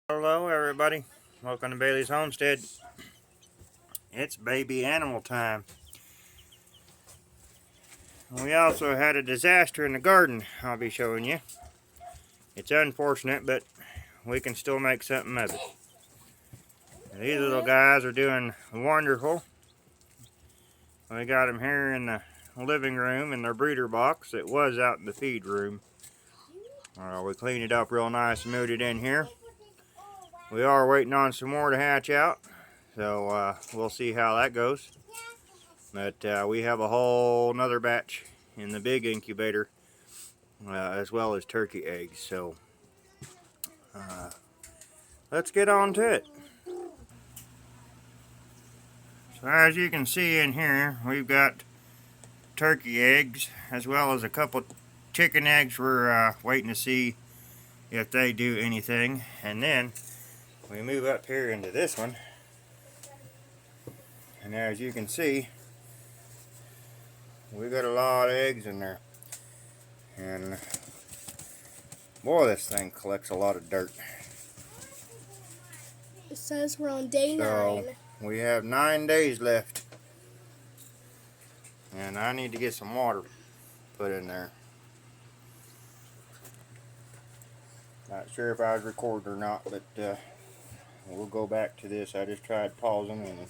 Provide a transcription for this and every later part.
Hello everybody, welcome to Bailey's Homestead. It's baby animal time. We also had a disaster in the garden I'll be showing you. It's unfortunate, but we can still make something of it. These little guys are doing wonderful. We got them here in the living room in their breeder box. It was out in the feed room. We cleaned it up real nice and moved it in here. We are waiting on some more to hatch out, so we'll see how that goes. But we have a whole nother batch in the big incubator, as well as turkey eggs. So let's get on to it. So as you can see in here, we've got turkey eggs as well as a couple chicken eggs. We're waiting to see if they do anything. And then we move up here into this one. And as you can see, we got a lot of eggs in there. And boy, this thing collects a lot of dirt. It says we're on day 9. We have 9 days left. And I need to get some water put in there. Not sure if I was recording or not, but we'll go back to this. I just tried pausing and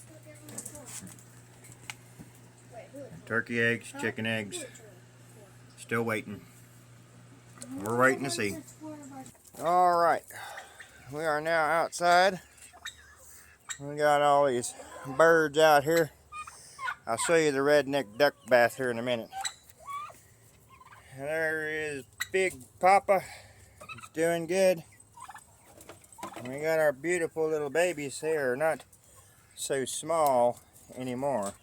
turkey eggs, chicken eggs, still waiting. We're waiting to see. Alright, we are now outside. We got all these birds out here. I'll show you the redneck duck bath here in a minute. There is Big Papa. He's doing good. We got our beautiful little babies. They are not so small anymore.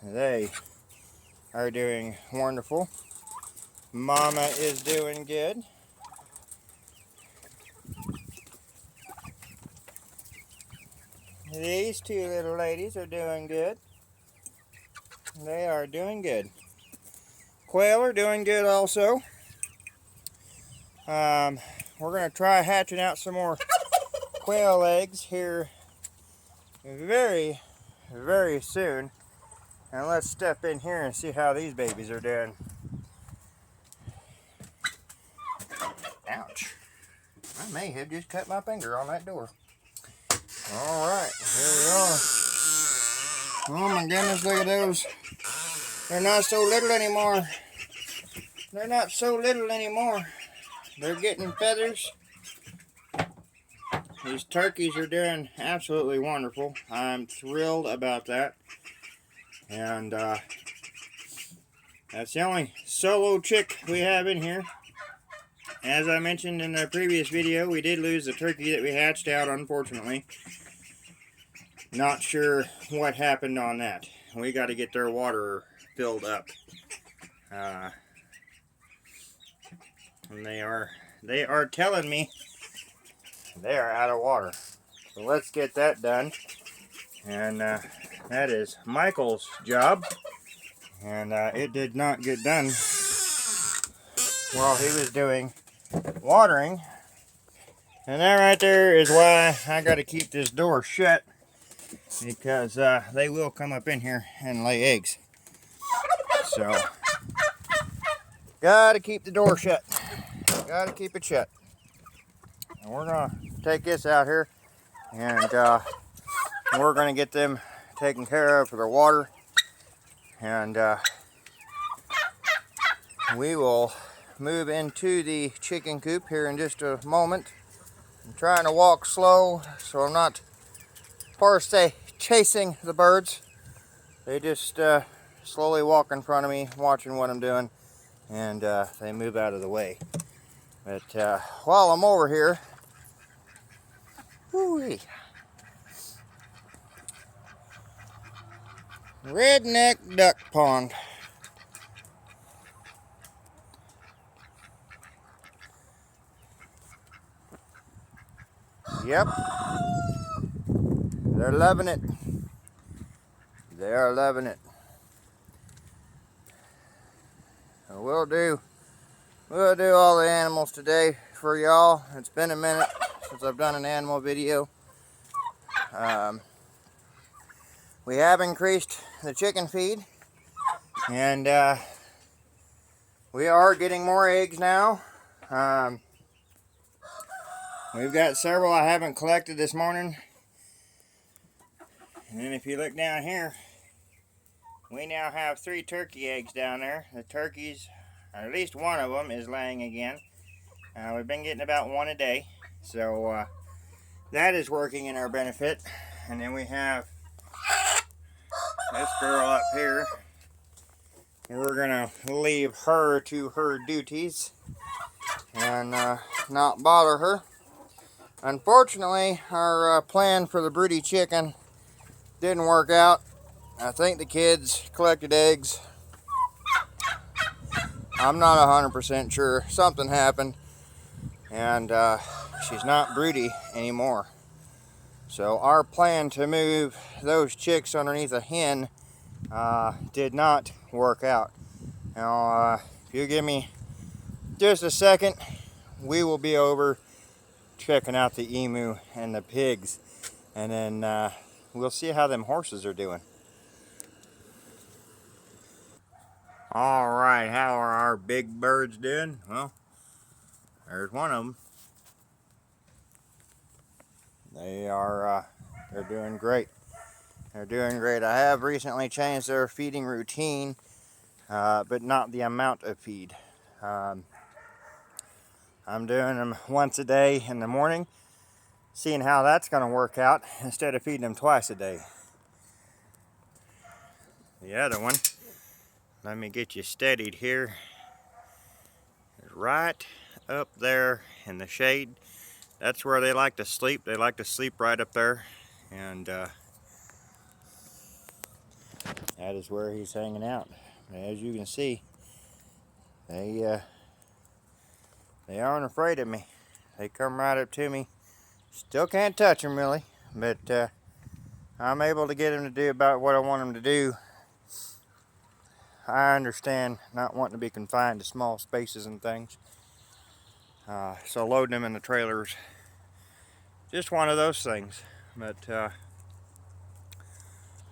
They are doing wonderful. Mama is doing good. These two little ladies are doing good. They are doing good. Quail are doing good also. We're going to try hatching out some more quail eggs here very, very soon. And let's step in here and see how these babies are doing. Ouch. I may have just cut my finger on that door. Alright, here we are. Oh my goodness, look at those. They're not so little anymore. They're not so little anymore. They're getting feathers. These turkeys are doing absolutely wonderful. I'm thrilled about that. And that's the only solo chick we have in here. As I mentioned in the previous video, we did lose the turkey that we hatched out, unfortunately. Not sure what happened on that. We got to get their water filled up. And they are telling me they are out of water. So let's get that done. And that is Michael's job. And it did not get done while he was doing watering. And that right there is why I got to keep this door shut, because they will come up in here and lay eggs. So gotta keep the door shut. Gotta keep it shut. And we're gonna take this out here, and we're gonna get them taken care of for their water. And we will move into the chicken coop here in just a moment. I'm trying to walk slow so I'm not per se chasing the birds. They just slowly walk in front of me, watching what I'm doing, and they move out of the way. But while I'm over here, whoo-wee, redneck duck pond. Yep, they're loving it. They are loving it. So we'll We'll do all the animals today for y'all. It's been a minute since I've done an animal video. We have increased the chicken feed, and we are getting more eggs now. We've got several I haven't collected this morning. And then if you look down here, we now have 3 turkey eggs down there. The turkeys, at least one of them, is laying again. We've been getting about 1 a day. So that is working in our benefit. And then we have this girl up here. And we're going to leave her to her duties and not bother her. Unfortunately, our plan for the broody chicken didn't work out. I think the kids collected eggs. I'm not 100% sure. Something happened, and she's not broody anymore. So our plan to move those chicks underneath a hen did not work out. Now, if you give me just a second, we will be over checking out the emu and the pigs, and then we'll see how them horses are doing. All right, how are our big birds doing? Well, there's one of them. They're doing great. They're doing great. I have recently changed their feeding routine, but not the amount of feed. I'm doing them once a day in the morning, seeing how that's going to work out instead of feeding them twice a day. The other one, let me get you steadied here, is right up there in the shade. That's where they like to sleep. They like to sleep right up there, and that is where he's hanging out. As you can see, they aren't afraid of me. They come right up to me. Still can't touch them really, but I'm able to get them to do about what I want them to do. I understand not wanting to be confined to small spaces and things. So loading them in the trailers, just one of those things. But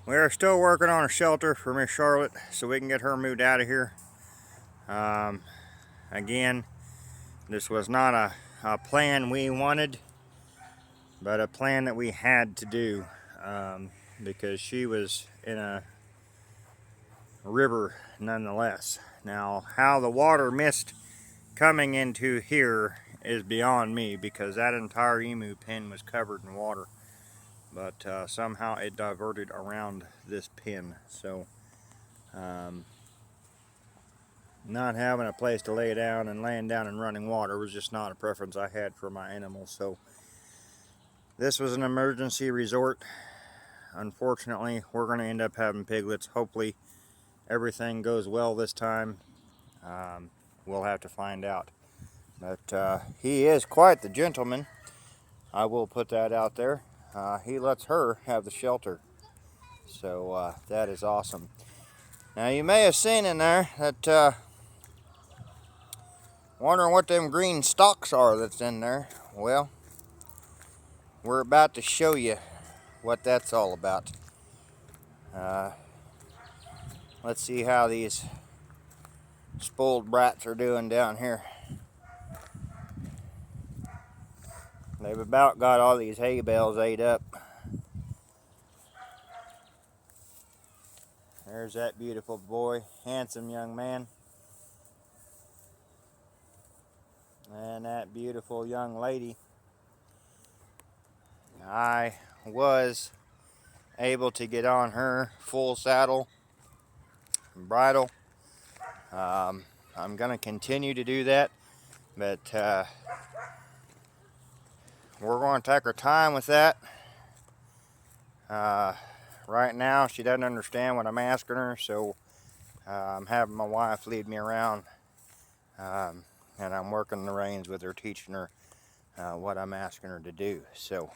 we are still working on a shelter for Miss Charlotte so we can get her moved out of here. Again, this was not a plan we wanted, but a plan that we had to do, because she was in a river nonetheless. Now, how the water missed coming into here is beyond me, because that entire emu pen was covered in water, but somehow it diverted around this pen. So not having a place to lay down and laying down in running water was just not a preference I had for my animals. So this was an emergency resort. Unfortunately, we're going to end up having piglets. Hopefully everything goes well this time. We'll have to find out. But he is quite the gentleman. I will put that out there. He lets her have the shelter. So that is awesome. Now you may have seen in there that wondering what them green stalks are that's in there. Well, we're about to show you what that's all about. Let's see how these spoiled brats are doing down here. They've about got all these hay bales ate up. There's that beautiful boy, handsome young man. And that beautiful young lady. I was able to get on her full saddle and bridle. I'm going to continue to do that, but we're going to take our time with that. Right now, she doesn't understand what I'm asking her, so I'm having my wife lead me around, and I'm working the reins with her, teaching her what I'm asking her to do. So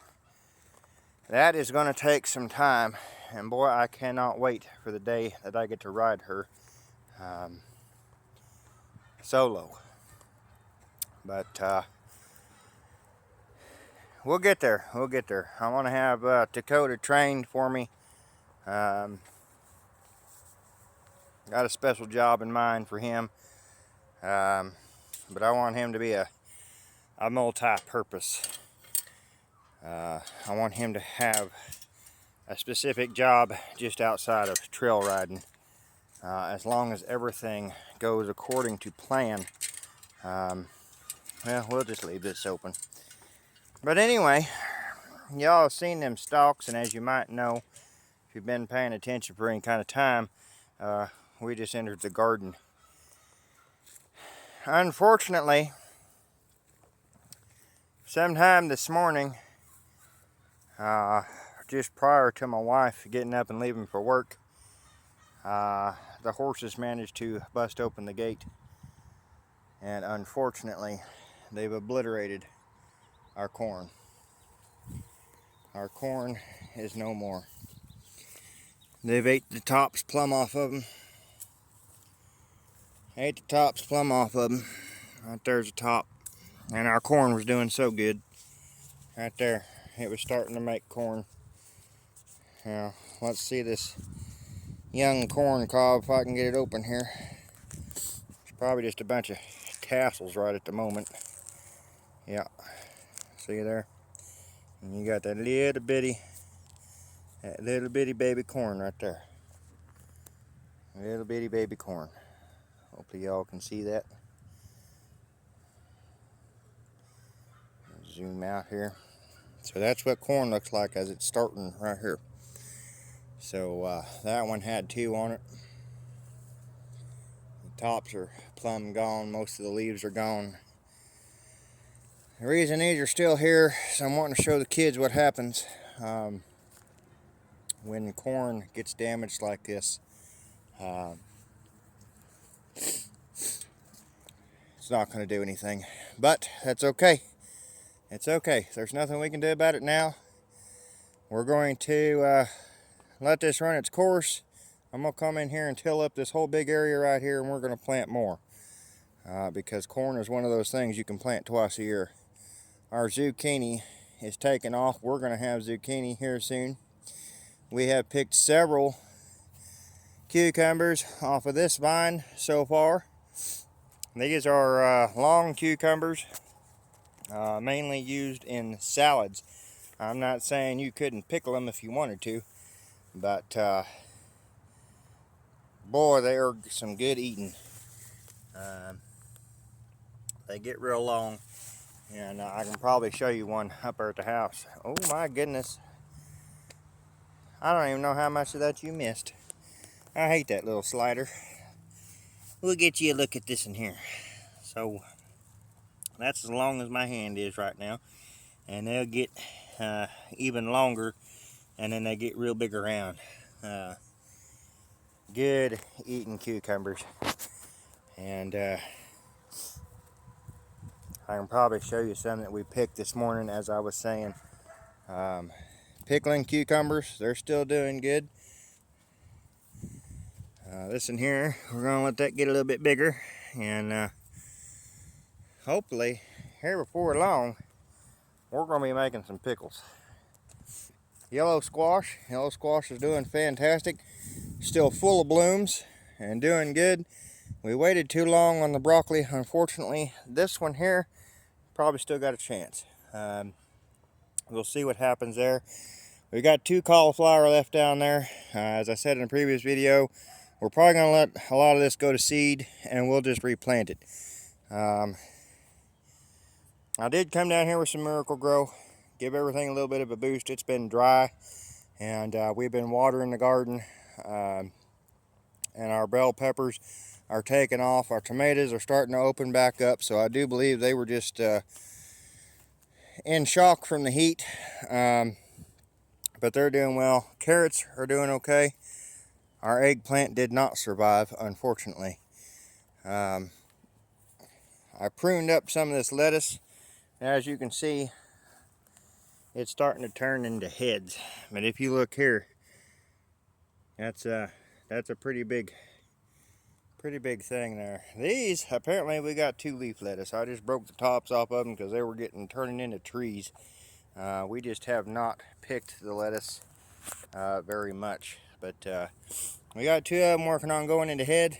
that is going to take some time, and boy, I cannot wait for the day that I get to ride her solo. But we'll get there. We'll get there. I want to have Dakota trained for me. Got a special job in mind for him. But I want him to be a multi-purpose. I want him to have a specific job just outside of trail riding. As long as everything goes according to plan. Well, we'll just leave this open. But anyway, y'all have seen them stalks, and as you might know, if you've been paying attention for any kind of time, we just entered the garden. Unfortunately, sometime this morning, just prior to my wife getting up and leaving for work, the horses managed to bust open the gate, and unfortunately they've obliterated our corn. Our corn is no more. They've ate the tops plumb off of them. Ate the tops plumb off of them. Right there's the top. And our corn was doing so good. Right there. It was starting to make corn. Now, let's see this young corn cob, if I can get it open here. It's probably just a bunch of tassels right at the moment. Yeah. See there? And you got that little bitty baby corn right there. Little bitty baby corn. Hopefully y'all can see that. Zoom out here. So that's what corn looks like as it's starting right here. So that one had 2 on it. The tops are plumb gone. Most of the leaves are gone. The reason these are still here is I'm wanting to show the kids what happens when corn gets damaged like this. It's not going to do anything, but that's okay. It's okay. There's nothing we can do about it now. We're going to let this run its course. I'm going to come in here and till up this whole big area right here, and we're going to plant more. Because corn is one of those things you can plant twice a year. Our zucchini is taking off. We're going to have zucchini here soon. We have picked several cucumbers off of this vine so far. These are long cucumbers, mainly used in salads. I'm not saying you couldn't pickle them if you wanted to, but boy, they are some good eating. They get real long, and I can probably show you one up there at the house. Oh my goodness. I don't even know how much of that you missed. I hate that little slider. We'll get you a look at this in here. So that's as long as my hand is right now, and they'll get even longer, and then they get real big around. Good eating cucumbers, and I can probably show you some that we picked this morning. As I was saying, pickling cucumbers, they're still doing good. This in here, we're going to let that get a little bit bigger, and hopefully here before long we're going to be making some pickles. Yellow squash is doing fantastic, still full of blooms and doing good. We waited too long on the broccoli. Unfortunately, this one here probably still got a chance. We'll see what happens there. We got 2 cauliflower left down there. As I said in a previous video, we're probably going to let a lot of this go to seed, and we'll just replant it. I did come down here with some Miracle-Gro, give everything a little bit of a boost. It's been dry, and we've been watering the garden, and our bell peppers are taking off. Our tomatoes are starting to open back up, so I do believe they were just in shock from the heat, but they're doing well. Carrots are doing okay. Our eggplant did not survive, unfortunately. I pruned up some of this lettuce. As you can see, it's starting to turn into heads. But if you look here, that's a pretty big Pretty big thing there. These, apparently we got 2-leaf lettuce. I just broke the tops off of them because they were turning into trees. We just have not picked the lettuce very much. But we got 2 of them working on going into head.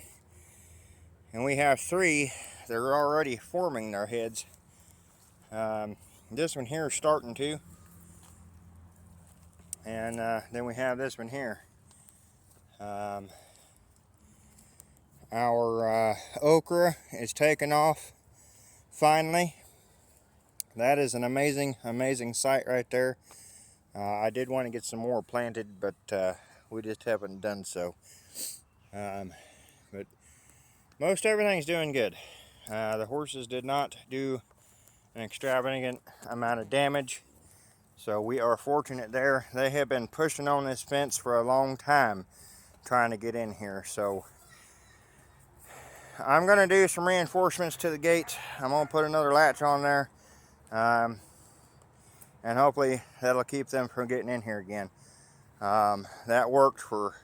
And we have 3 that are already forming their heads. This one here is starting to. And then we have this one here. Our okra is taking off finally. That is an amazing sight right there. I did want to get some more planted, but we just haven't done so. But most everything's doing good. The horses did not do an extravagant amount of damage, so we are fortunate there. They have been pushing on this fence for a long time trying to get in here, so I'm going to do some reinforcements to the gate. I'm going to put another latch on there, and hopefully that'll keep them from getting in here again. That worked for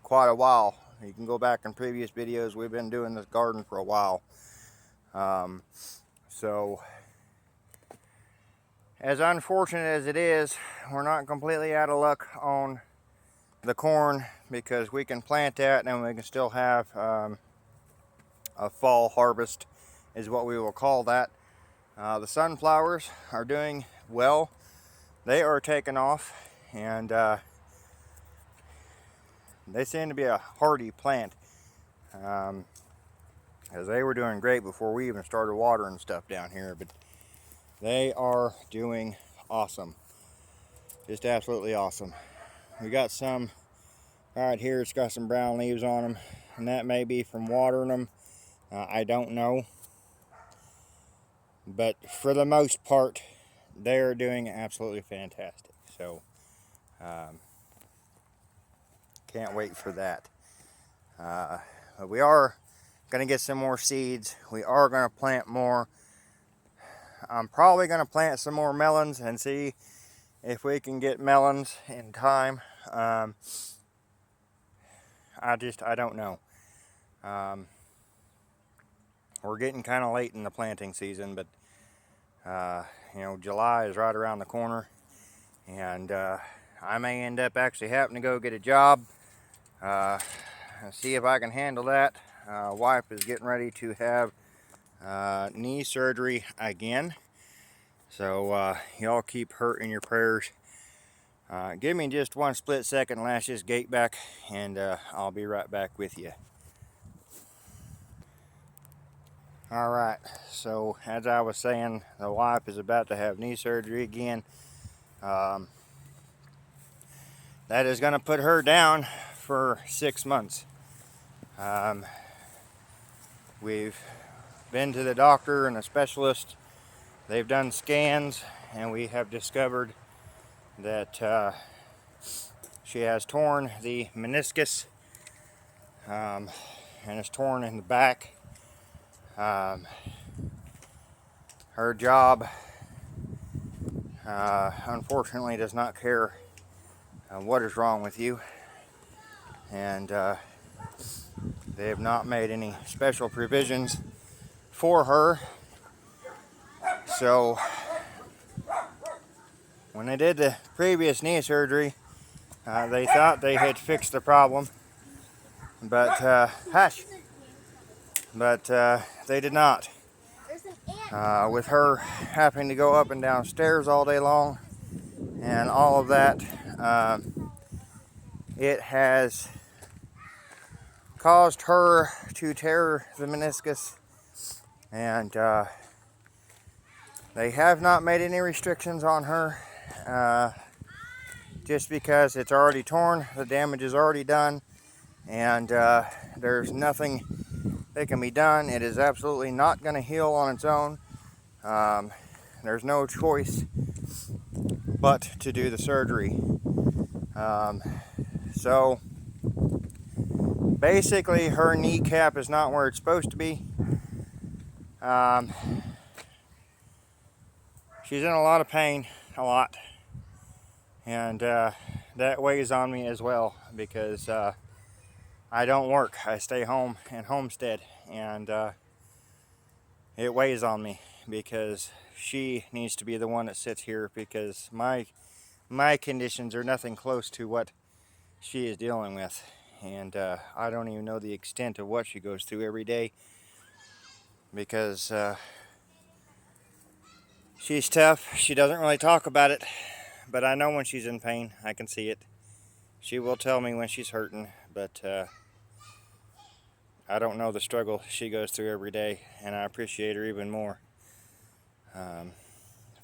quite a while. You can go back in previous videos. We've been doing this garden for a while. So as unfortunate as it is, we're not completely out of luck on the corn, because we can plant that and we can still have a fall harvest is what we will call that. The sunflowers are doing well. They are taking off, and they seem to be a hardy plant, as they were doing great before we even started watering stuff down here. But they are doing awesome, just absolutely awesome. We got some right here, it's got some brown leaves on them, and that may be from watering them. I don't know, but for the most part they are doing absolutely fantastic. So can't wait for that. But we are going to get some more seeds. We are going to plant more. I'm probably going to plant some more melons and see if we can get melons in time. I don't know. We're getting kind of late in the planting season, but you know, July is right around the corner, and I may end up actually having to go get a job, see if I can handle that. Wife is getting ready to have knee surgery again, so y'all keep her in your prayers. Give me just one split second and lash this gate back, and I'll be right back with you. Alright, so as I was saying, the wife is about to have knee surgery again. That is going to put her down for 6 months. We've been to the doctor and a specialist. They've done scans, and we have discovered that she has torn the meniscus, and it's torn in the back. Her job unfortunately does not care what is wrong with you, and they have not made any special provisions for her. So when they did the previous knee surgery, they thought they had fixed the problem, but they did not. With her having to go up and down stairs all day long and all of that, it has caused her to tear the meniscus, and they have not made any restrictions on her, just because it's already torn, the damage is already done, and there's nothing that can be done. It is absolutely not going to heal on its own. There's no choice but to do the surgery. So basically her kneecap is not where it's supposed to be. She's in a lot of pain, a lot, and that weighs on me as well, because I don't work. I stay home and homestead, and it weighs on me because she needs to be the one that sits here, because my conditions are nothing close to what she is dealing with, and I don't even know the extent of what she goes through every day, because she's tough. She doesn't really talk about it, but I know when she's in pain. I can see it. She will tell me when she's hurting, but I don't know the struggle she goes through every day, and I appreciate her even more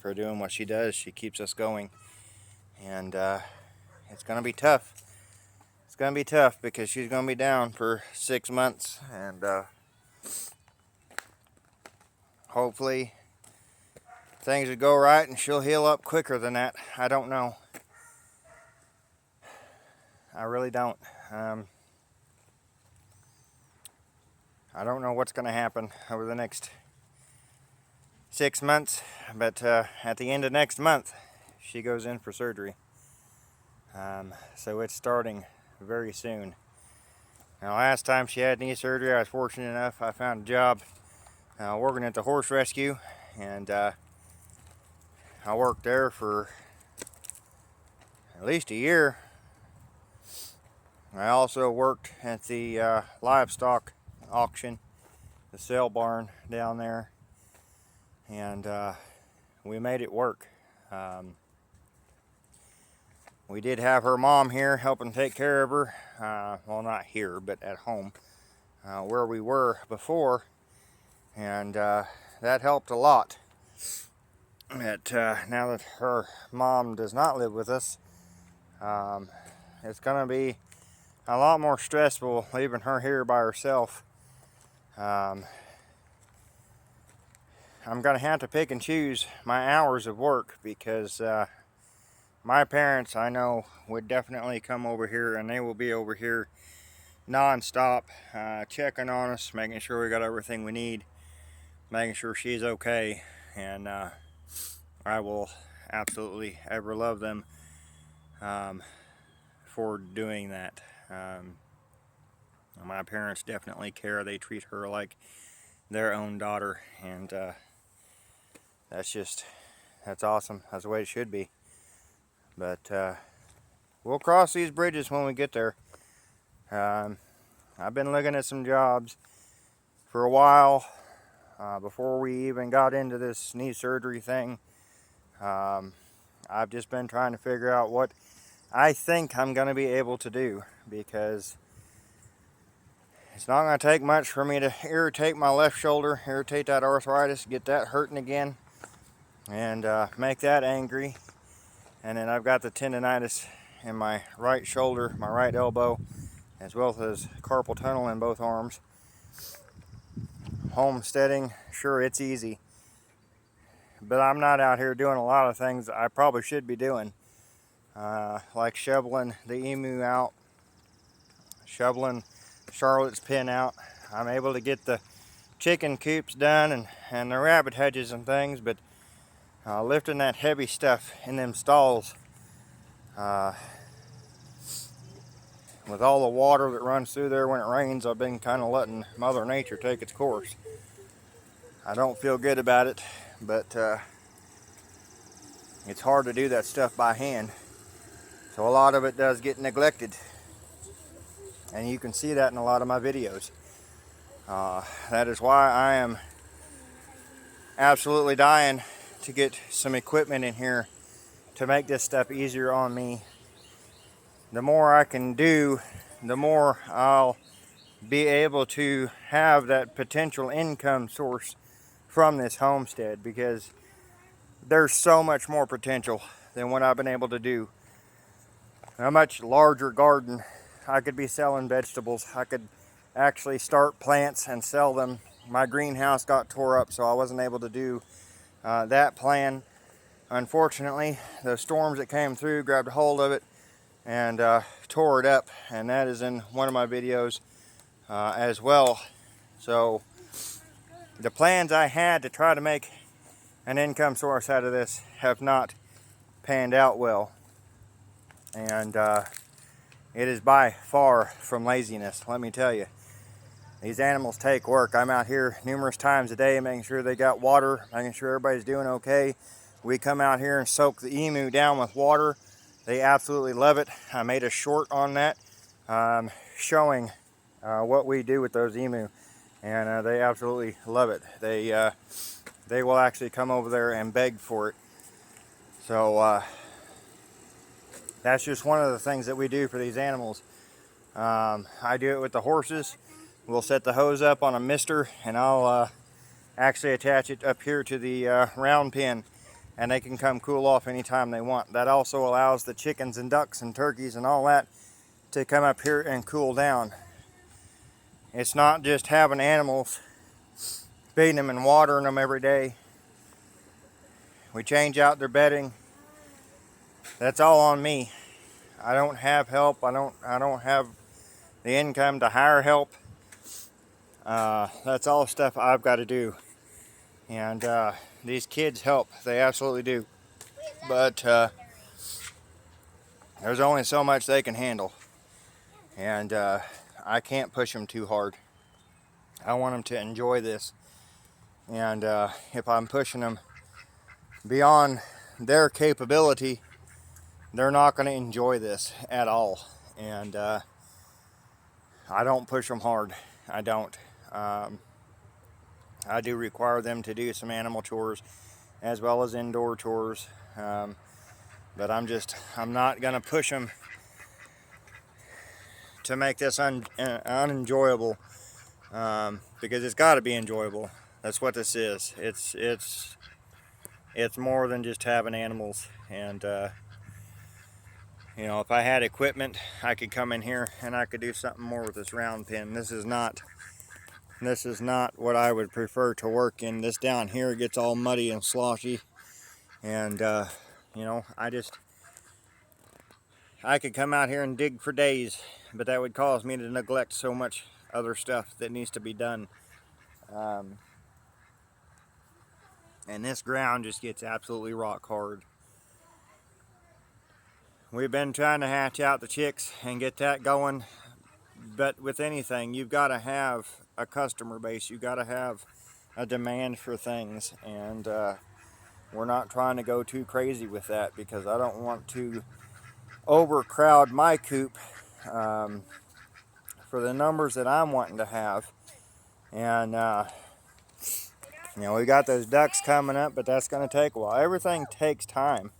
for doing what she does. She keeps us going, and it's going to be tough. It's going to be tough because she's going to be down for 6 months, and hopefully things would go right and she'll heal up quicker than that. I don't know. I really don't. I don't know what's going to happen over the next 6 months, but at the end of next month, she goes in for surgery. So it's starting very soon. Now, last time she had knee surgery, I was fortunate enough, I found a job working at the horse rescue, and I worked there for at least a year. I also worked at the livestock auction, the sale barn down there, and we made it work. We did have her mom here helping take care of her. Well, not here, but at home, where we were before, and that helped a lot. But now that her mom does not live with us, it's going to be a lot more stressful leaving her here by herself. I'm going to have to pick and choose my hours of work, because my parents, I know, would definitely come over here, and they will be over here non-stop, checking on us, making sure we got everything we need, making sure she's okay, and I will absolutely ever love them for doing that. My parents definitely care. They treat her like their own daughter, and that's awesome. That's the way it should be. But we'll cross these bridges when we get there. I've been looking at some jobs for a while before we even got into this knee surgery thing. I've just been trying to figure out what I think I'm going to be able to do, because it's not going to take much for me to irritate my left shoulder, irritate that arthritis, get that hurting again, and make that angry. And then I've got the tendonitis in my right shoulder, my right elbow, as well as carpal tunnel in both arms. Homesteading, sure, it's easy, but I'm not out here doing a lot of things I probably should be doing, like shoveling the emu out, shoveling Charlotte's pen out. I'm able to get the chicken coops done and the rabbit hedges and things, but lifting that heavy stuff in them stalls, with all the water that runs through there when it rains, I've been kind of letting Mother Nature take its course. I don't feel good about it, but it's hard to do that stuff by hand, so a lot of it does get neglected, and you can see that in a lot of my videos. That is why I am absolutely dying to get some equipment in here to make this stuff easier on me. The more I can do, the more I'll be able to have that potential income source from this homestead, because there's so much more potential than what I've been able to do. A much larger garden. I could be selling vegetables. I could actually start plants and sell them. My greenhouse got tore up, so I wasn't able to do that plan. Unfortunately, the storms that came through grabbed a hold of it and tore it up, and that is in one of my videos as well. So the plans I had to try to make an income source out of this have not panned out well, and It is by far from laziness, let me tell you. These animals take work. I'm out here numerous times a day making sure they got water, making sure everybody's doing okay. We come out here and soak the emu down with water. They absolutely love it. I made a short on that showing what we do with those emu, and they absolutely love it. They will actually come over there and beg for it. So that's just one of the things that we do for these animals. I do it with the horses. We'll set the hose up on a mister, and I'll actually attach it up here to the round pen, and they can come cool off anytime they want. That also allows the chickens and ducks and turkeys and all that to come up here and cool down. It's not just having animals, feeding them and watering them every day. We change out their bedding. That's all on me. I don't have help. I don't have the income to hire help. That's all stuff I've got to do. And these kids help. They absolutely do. But there's only so much they can handle. And I can't push them too hard. I want them to enjoy this. And if I'm pushing them beyond their capability, they're not going to enjoy this at all. And I don't push them hard. I don't. I do require them to do some animal chores as well as indoor chores. But I'm not going to push them to make this unenjoyable, because it's got to be enjoyable. That's what this is. It's more than just having animals. And you know, if I had equipment, I could come in here and I could do something more with this round pen. This is not what I would prefer to work in. This down here gets all muddy and sloshy, and you know, I could come out here and dig for days, but that would cause me to neglect so much other stuff that needs to be done. And this ground just gets absolutely rock hard. We've been trying to hatch out the chicks and get that going, but with anything, you've got to have a customer base. You've got to have a demand for things, and we're not trying to go too crazy with that, because I don't want to overcrowd my coop for the numbers that I'm wanting to have. And you know, we got those ducks coming up, but that's going to take a while. Everything takes time.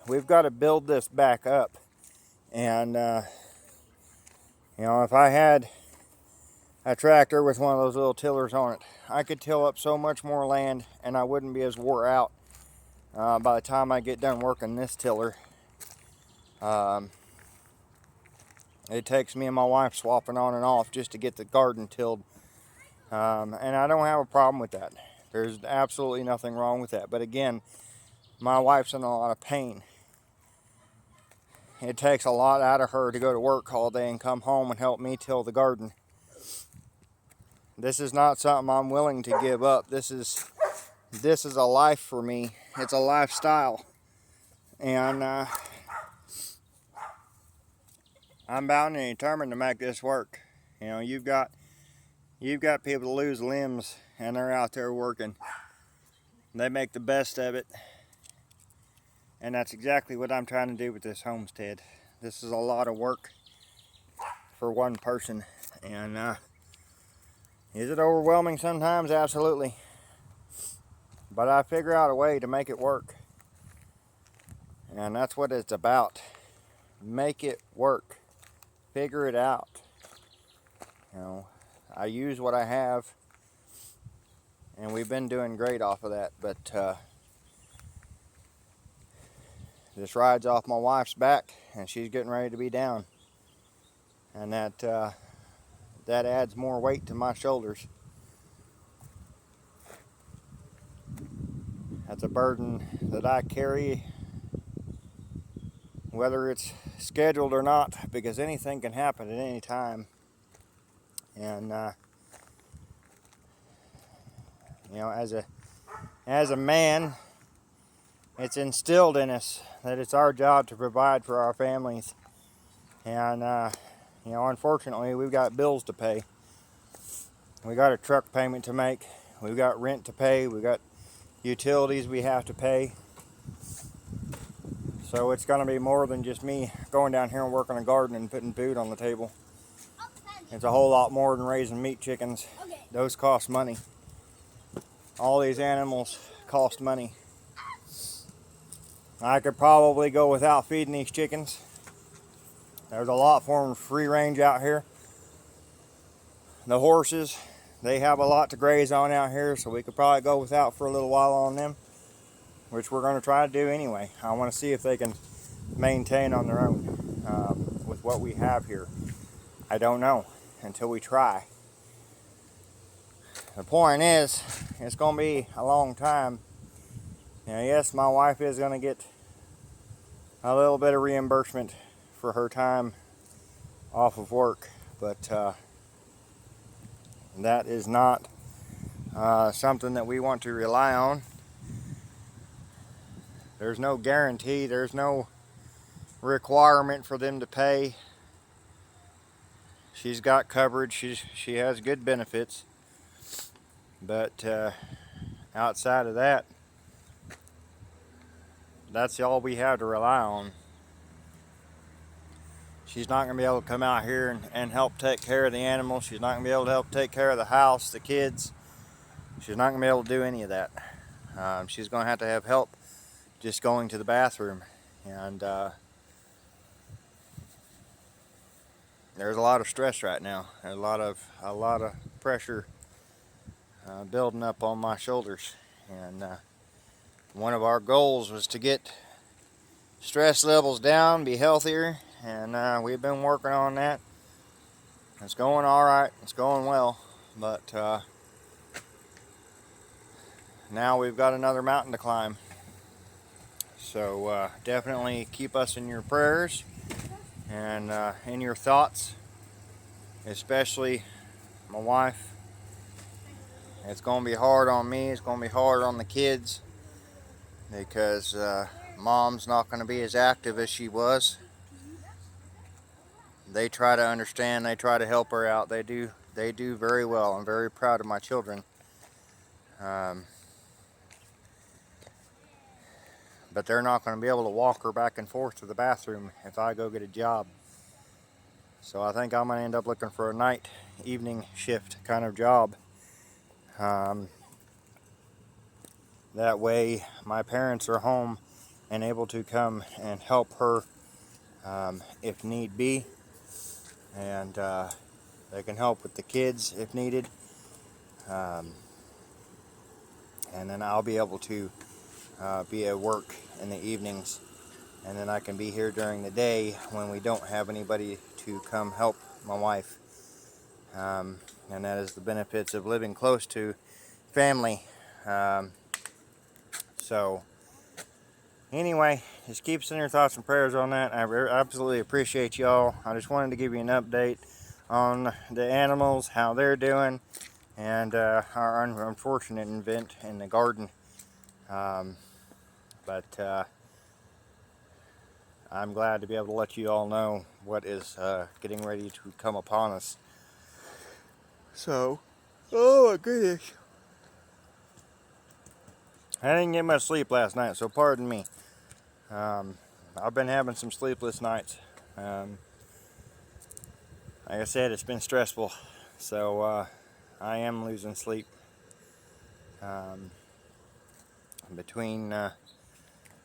We've got to build this back up. And you know, if I had a tractor with one of those little tillers on it, I could till up so much more land, and I wouldn't be as wore out by the time I get done working this tiller. It takes me and my wife swapping on and off just to get the garden tilled. And I don't have a problem with that. There's absolutely nothing wrong with that. But again, my wife's in a lot of pain. It takes a lot out of her to go to work all day and come home and help me till the garden. This is not something I'm willing to give up. This is a life for me. It's a lifestyle. And I'm bound and determined to make this work. You know, you've got people that lose limbs, and they're out there working. They make the best of it. And that's exactly what I'm trying to do with this homestead. This is a lot of work for one person. And is it overwhelming sometimes? Absolutely. But I figure out a way to make it work. And that's what it's about. Make it work. Figure it out. You know, I use what I have, and we've been doing great off of that. But this ride's off my wife's back, and she's getting ready to be down, and that adds more weight to my shoulders. That's a burden that I carry, whether it's scheduled or not, because anything can happen at any time. And you know, as a man, it's instilled in us that it's our job to provide for our families. And you know, unfortunately, we've got bills to pay. We got a truck payment to make. We've got rent to pay. We got utilities we have to pay. So it's going to be more than just me going down here and working a garden and putting food on the table. It's a whole lot more than raising meat chickens. Those cost money. All these animals cost money. I could probably go without feeding these chickens. There's a lot for them free range out here. The horses, they have a lot to graze on out here, so we could probably go without for a little while on them, which we're going to try to do anyway. I want to see if they can maintain on their own with what we have here. I don't know until we try. The point is, it's going to be a long time. Now, yes, my wife is going to get a little bit of reimbursement for her time off of work, but that is not something that we want to rely on. There's no guarantee, there's no requirement for them to pay. She's got coverage, she has good benefits, but outside of that, that's all we have to rely on. She's not going to be able to come out here and help take care of the animals. She's not going to be able to help take care of the house, the kids. She's not going to be able to do any of that. She's going to have help just going to the bathroom. And there's a lot of stress right now. There's a lot of pressure building up on my shoulders. And one of our goals was to get stress levels down, be healthier, and we've been working on that. It's going all right. It's going well, but now we've got another mountain to climb. So definitely keep us in your prayers and in your thoughts, especially my wife. It's going to be hard on me. It's going to be hard on the kids because Mom's not going to be as active as she was. They try to understand. They try to help her out. They do very well. I'm very proud of my children. But they're not going to be able to walk her back and forth to the bathroom if I go get a job. So I think I'm going to end up looking for a night, evening shift kind of job. That way my parents are home and able to come and help her if need be. And they can help with the kids if needed. And then I'll be able to be at work in the evenings, and then I can be here during the day when we don't have anybody to come help my wife. And that is the benefits of living close to family. So anyway, just keep sending your thoughts and prayers on that. I absolutely appreciate y'all. I just wanted to give you an update on the animals, how they're doing, and our unfortunate event in the garden. But I'm glad to be able to let you all know what is getting ready to come upon us. So, oh my goodness. I didn't get much sleep last night, so pardon me. I've been having some sleepless nights. Like I said, it's been stressful, so I am losing sleep. Between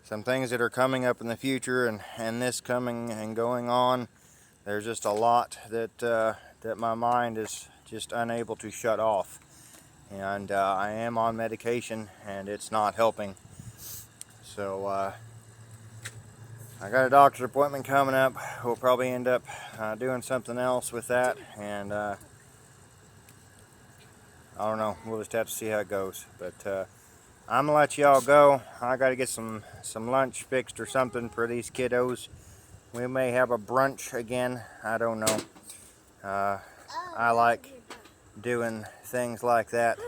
some things that are coming up in the future and this coming and going on, there's just a lot that my mind is just unable to shut off. And I am on medication and it's not helping. So I got a doctor's appointment coming up. We'll probably end up doing something else with that, and I don't know, we'll just have to see how it goes. But I'm gonna let y'all go. I gotta get some lunch fixed or something for these kiddos. We may have a brunch again, I don't know. I like doing things like that.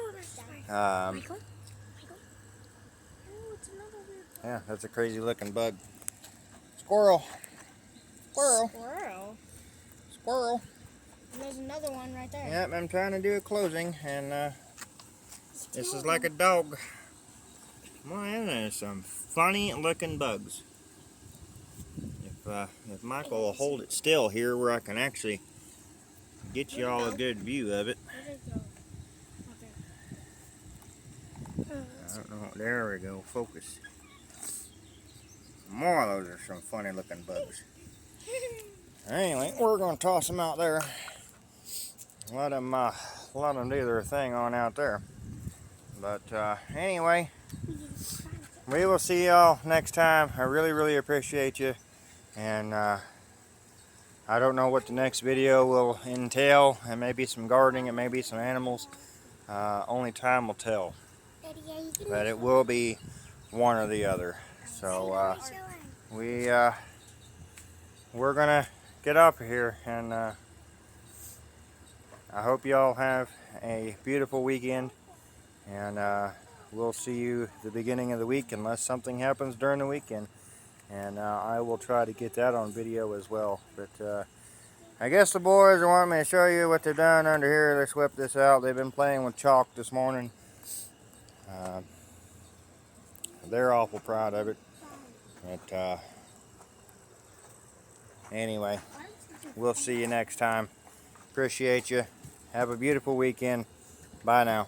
Yeah, that's a crazy looking bug. Squirrel. Squirrel. Squirrel. squirrel. And there's another one right there. Yep, I'm trying to do a closing, and this is like a dog. Man, there's some funny looking bugs. If Michael will hold it still here where I can actually get you all a good view of it. Where did it go? Okay. I don't know. There we go. Focus. More of those are some funny looking bugs. Anyway, we're going to toss them out there. Let them do their thing on out there. But anyway, we will see y'all next time. I really appreciate you. And I don't know what the next video will entail. It may be some gardening, it may be some animals. Only time will tell. But it will be one or the other. So we're gonna get up here, and I hope y'all have a beautiful weekend, and we'll see you at the beginning of the week unless something happens during the weekend, and I will try to get that on video as well. But I guess the boys want me to show you what they've done under here. They swept this out. They've been playing with chalk this morning. They're awful proud of it. But anyway, we'll see you next time. Appreciate you. Have a beautiful weekend. Bye now.